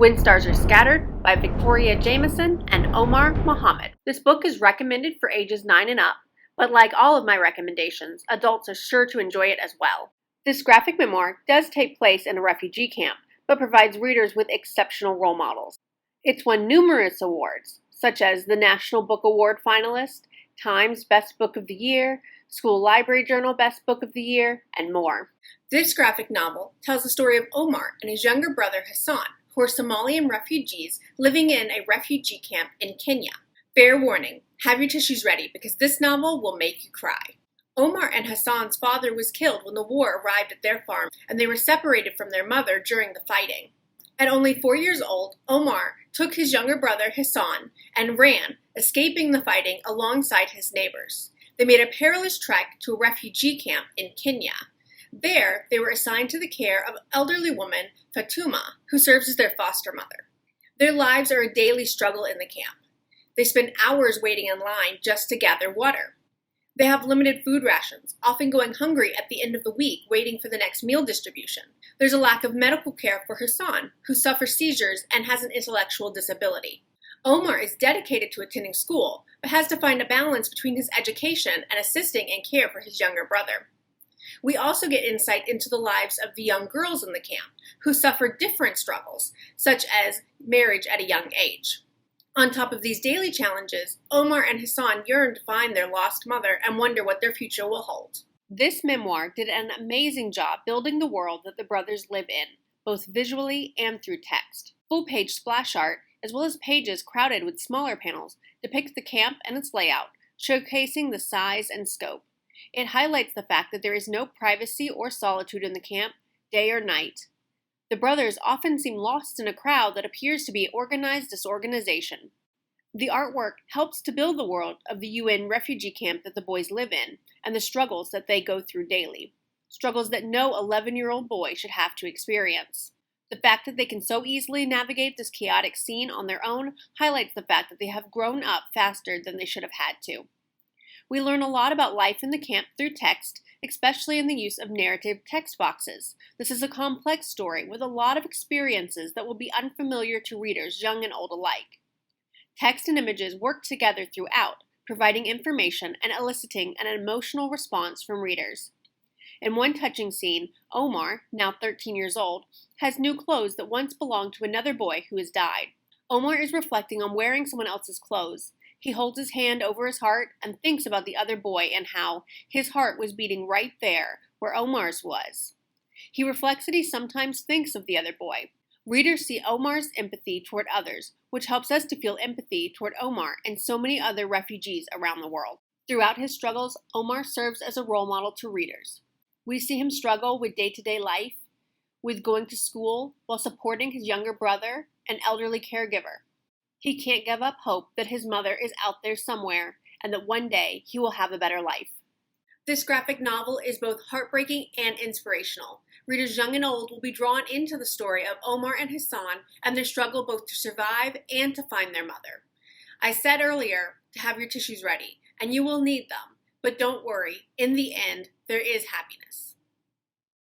When Stars Are Scattered by Victoria Jamieson and Omar Mohamed. This book is recommended for ages 9 and up, but like all of my recommendations, adults are sure to enjoy it as well. This graphic memoir does take place in a refugee camp, but provides readers with exceptional role models. It's won numerous awards, such as the National Book Award finalist, Times Best Book of the Year, School Library Journal Best Book of the Year, and more. This graphic novel tells the story of Omar and his younger brother Hassan, who are Somalian refugees living in a refugee camp in Kenya. Fair warning, have your tissues ready because this novel will make you cry. Omar and Hassan's father was killed when the war arrived at their farm and they were separated from their mother during the fighting. At only 4 years old, Omar took his younger brother Hassan and ran, escaping the fighting alongside his neighbors. They made a perilous trek to a refugee camp in Kenya. There, they were assigned to the care of elderly woman Fatuma, who serves as their foster mother. Their lives are a daily struggle in the camp. They spend hours waiting in line just to gather water. They have limited food rations, often going hungry at the end of the week waiting for the next meal distribution. There's a lack of medical care for Hassan, who suffers seizures and has an intellectual disability. Omar is dedicated to attending school, but has to find a balance between his education and assisting in care for his younger brother. We also get insight into the lives of the young girls in the camp, who suffer different struggles, such as marriage at a young age. On top of these daily challenges, Omar and Hassan yearn to find their lost mother and wonder what their future will hold. This memoir did an amazing job building the world that the brothers live in, both visually and through text. Full-page splash art, as well as pages crowded with smaller panels, depict the camp and its layout, showcasing the size and scope. It highlights the fact that there is no privacy or solitude in the camp, day or night. The brothers often seem lost in a crowd that appears to be organized disorganization. The artwork helps to build the world of the UN refugee camp that the boys live in, and the struggles that they go through daily. Struggles that no 11-year-old boy should have to experience. The fact that they can so easily navigate this chaotic scene on their own highlights the fact that they have grown up faster than they should have had to. We learn a lot about life in the camp through text, especially in the use of narrative text boxes. This is a complex story with a lot of experiences that will be unfamiliar to readers, young and old alike. Text and images work together throughout, providing information and eliciting an emotional response from readers. In one touching scene, Omar, now 13 years old, has new clothes that once belonged to another boy who has died. Omar is reflecting on wearing someone else's clothes. He holds his hand over his heart and thinks about the other boy and how his heart was beating right there where Omar's was. He reflects that he sometimes thinks of the other boy. Readers see Omar's empathy toward others, which helps us to feel empathy toward Omar and so many other refugees around the world. Throughout his struggles, Omar serves as a role model to readers. We see him struggle with day-to-day life, with going to school while supporting his younger brother and elderly caregiver. He can't give up hope that his mother is out there somewhere and that one day he will have a better life. This graphic novel is both heartbreaking and inspirational. Readers young and old will be drawn into the story of Omar and Hassan and their struggle both to survive and to find their mother. I said earlier to have your tissues ready, and you will need them, but don't worry, in the end, there is happiness.